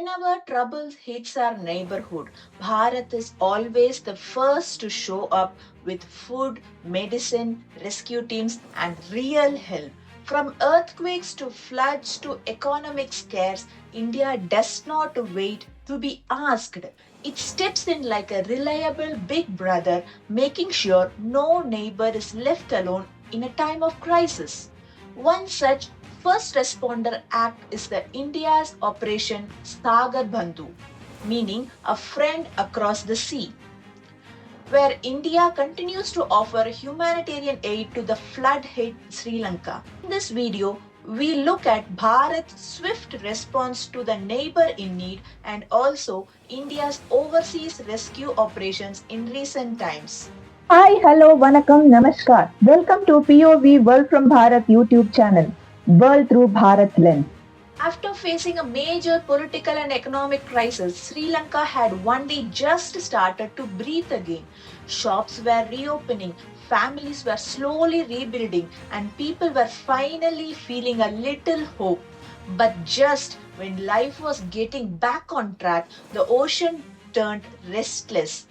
Whenever trouble hits our neighborhood, Bharat is always the first to show up with food, medicine, rescue teams, and real help. From earthquakes to floods to economic scares, India does not wait to be asked. It steps in like a reliable big brother, making sure no neighbor is left alone in a time of crisis. One such first responder act is the India's Operation Sagarbandhu, meaning a friend across the sea, where India continues to offer humanitarian aid to the flood hit Sri Lanka. In this video, we look at Bharat's swift response to the neighbor in need and also India's overseas rescue operations in recent times. Hi, hello, vanakkam, namaskar. Welcome to POV World from Bharat YouTube channel, World through Bharat Lens. After facing a major political and economic crisis, Sri Lanka had only just started to breathe again. Shops were reopening, families were slowly rebuilding, and people were finally feeling a little hope. But just when life was getting back on track, the ocean turned restless.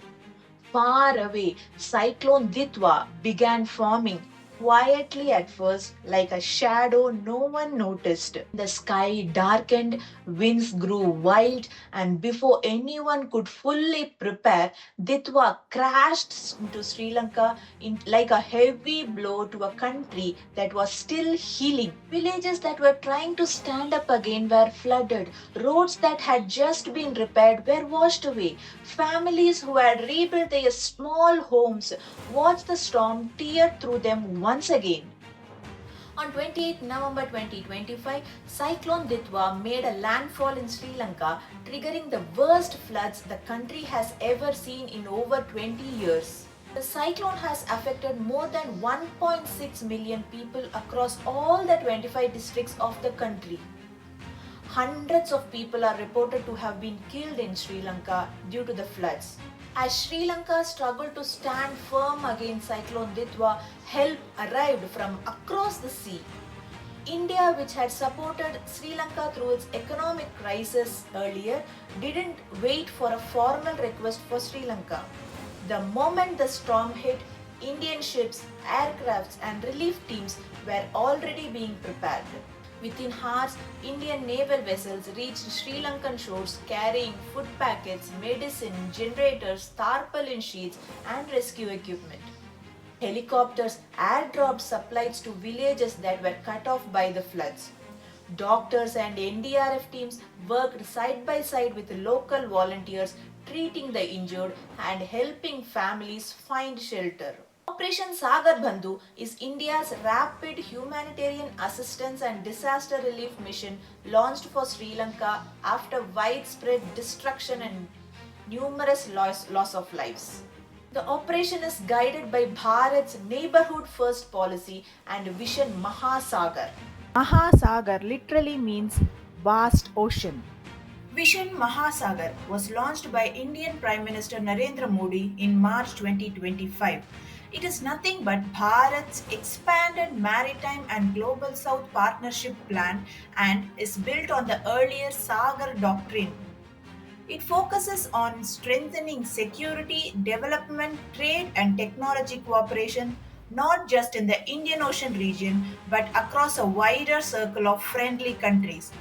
Far away, Cyclone Ditwah began forming quietly at first, like a shadow no one noticed. The sky darkened, winds grew wild, and before anyone could fully prepare, Ditwa crashed into Sri Lanka like a heavy blow to a country that was still healing. Villages that were trying to stand up again were flooded. Roads that had just been repaired were washed away. Families who had rebuilt their small homes watched the storm tear through them once again. On 28 November 2025, Cyclone Ditwah made a landfall in Sri Lanka, triggering the worst floods the country has ever seen in over 20 years. The cyclone has affected more than 1.6 million people across all the 25 districts of the country. Hundreds of people are reported to have been killed in Sri Lanka due to the floods. As Sri Lanka struggled to stand firm against Cyclone Ditwa, help arrived from across the sea. India, which had supported Sri Lanka through its economic crisis earlier, didn't wait for a formal request for Sri Lanka. The moment the storm hit, Indian ships, aircrafts, and relief teams were already being prepared. Within hours, Indian naval vessels reached Sri Lankan shores carrying food packets, medicine, generators, tarpaulin sheets, and rescue equipment. Helicopters airdropped supplies to villages that were cut off by the floods. Doctors and NDRF teams worked side by side with local volunteers, treating the injured and helping families find shelter. Operation Sagarbandhu is India's rapid humanitarian assistance and disaster relief mission launched for Sri Lanka after widespread destruction and numerous loss of lives. The operation is guided by Bharat's neighbourhood first policy and vision Mahasagar. Mahasagar literally means vast ocean. Vision Mahasagar was launched by Indian Prime Minister Narendra Modi in March 2025. It is nothing but Bharat's expanded maritime and global south partnership plan and is built on the earlier Sagar doctrine. It focuses on strengthening security, development, trade, and technology cooperation not just in the Indian Ocean region but across a wider circle of friendly countries.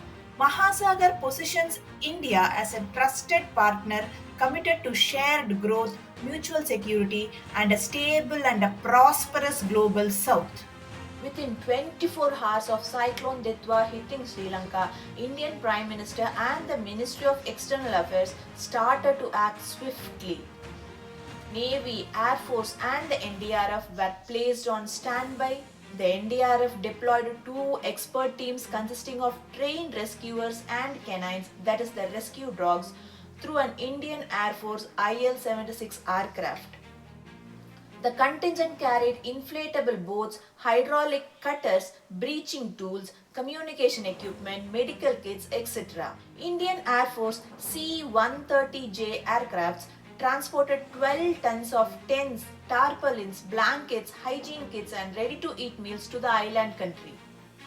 Mahasagar positions India as a trusted partner committed to shared growth, mutual security, and a stable and a prosperous global south. Within 24 hours of Cyclone Ditwa hitting Sri Lanka, Indian Prime Minister and the Ministry of External Affairs started to act swiftly. Navy, Air Force and the NDRF were placed on standby. The NDRF deployed two expert teams consisting of trained rescuers and canines, that is the rescue dogs, through an Indian Air Force IL-76 aircraft. The contingent carried inflatable boats, hydraulic cutters, breaching tools, communication equipment, medical kits, etc. Indian Air Force C-130J aircrafts transported 12 tons of tents, tarpaulins, blankets, hygiene kits and ready-to-eat meals to the island country.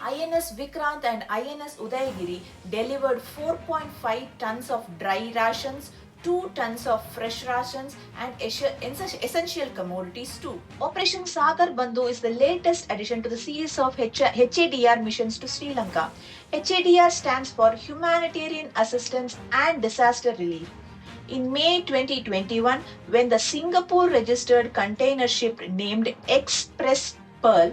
INS Vikrant and INS Udayagiri delivered 4.5 tons of dry rations, 2 tons of fresh rations, and essential commodities too. Operation Sagarbandhu is the latest addition to the series of HADR missions to Sri Lanka. HADR stands for Humanitarian Assistance and Disaster Relief. In May 2021, when the Singapore registered container ship named Express Pearl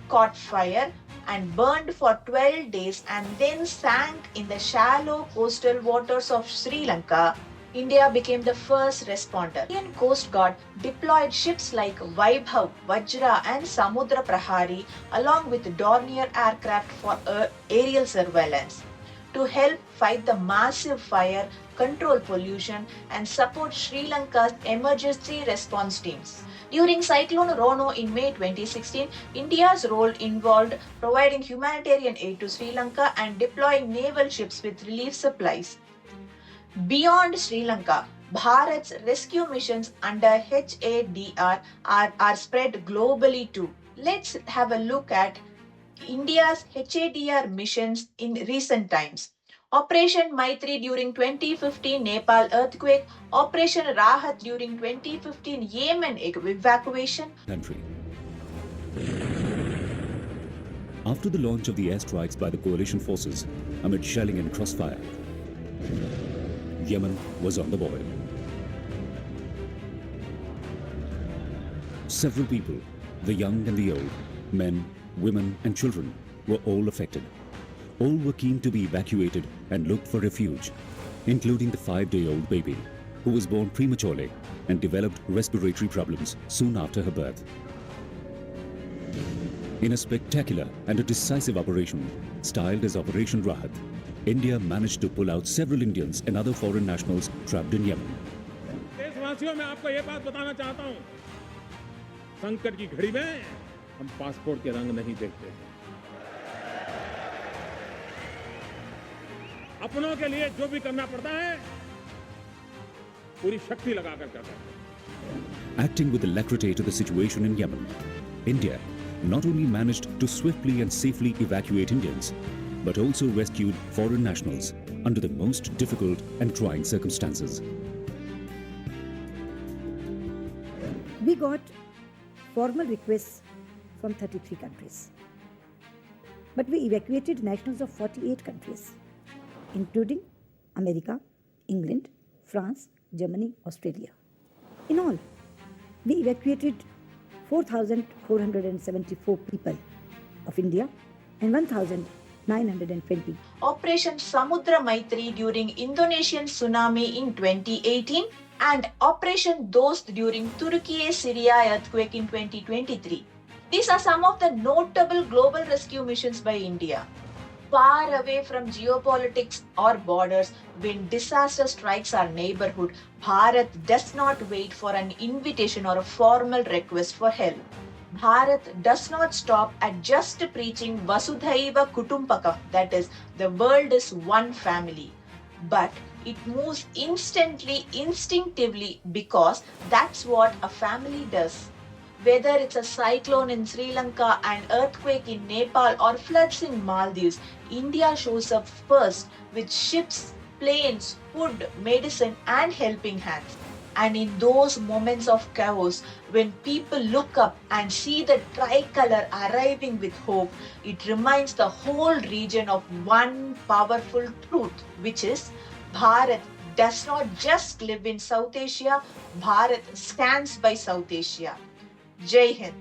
caught fire and burned for 12 days and then sank in the shallow coastal waters of Sri Lanka, India became the first responder. Indian Coast Guard deployed ships like Vaibhav, Vajra and Samudra Prahari along with Dornier aircraft for aerial surveillance to help fight the massive fire, control pollution, and support Sri Lanka's emergency response teams. During Cyclone Rono in May 2016, India's role involved providing humanitarian aid to Sri Lanka and deploying naval ships with relief supplies. Beyond Sri Lanka, Bharat's rescue missions under HADR are spread globally too. Let's have a look at India's HADR missions in recent times. Operation Maitri during 2015 Nepal earthquake, Operation Rahat during 2015 Yemen evacuation. Country. After the launch of the airstrikes by the coalition forces amid shelling and crossfire, Yemen was on the boil. Several people, the young and the old, men, women and children, were all affected. All were keen to be evacuated and looked for refuge, including the 5-day-old baby, who was born prematurely and developed respiratory problems soon after her birth. In a spectacular and a decisive operation, styled as Operation Rahat, India managed to pull out several Indians and other foreign nationals trapped in Yemen. देशवासियों मैं आपको ये बात बताना चाहता हूं, संकट की घड़ी में हम पासपोर्ट के रंग नहीं देखते हैं। अपनों के लिए जो भी करना पड़ता है, पूरी शक्ति लगाकर करते हैं। Acting with alacrity to the situation in Yemen, India not only managed to swiftly and safely evacuate Indians, but also rescued foreign nationals under the most difficult and trying circumstances. We got formal requests from 33 countries, but we evacuated nationals of 48 countries, including America, England, France, Germany, Australia. In all, we evacuated 4,474 people of India and 1,920. Operation Samudra Maitri during Indonesian tsunami in 2018 and Operation Dost during Turkey-Syria earthquake in 2023. These are some of the notable global rescue missions by India. Far away from geopolitics or borders, when disaster strikes our neighborhood, Bharat does not wait for an invitation or a formal request for help. Bharat does not stop at just preaching Vasudhaiva Kutumbakam, that is, the world is one family. But it moves instantly, instinctively, because that's what a family does. Whether it's a cyclone in Sri Lanka, an earthquake in Nepal, or floods in Maldives, India shows up first with ships, planes, food, medicine, and helping hands. And in those moments of chaos, when people look up and see the tricolor arriving with hope, it reminds the whole region of one powerful truth, which is Bharat does not just live in South Asia, Bharat stands by South Asia. Jai Hind.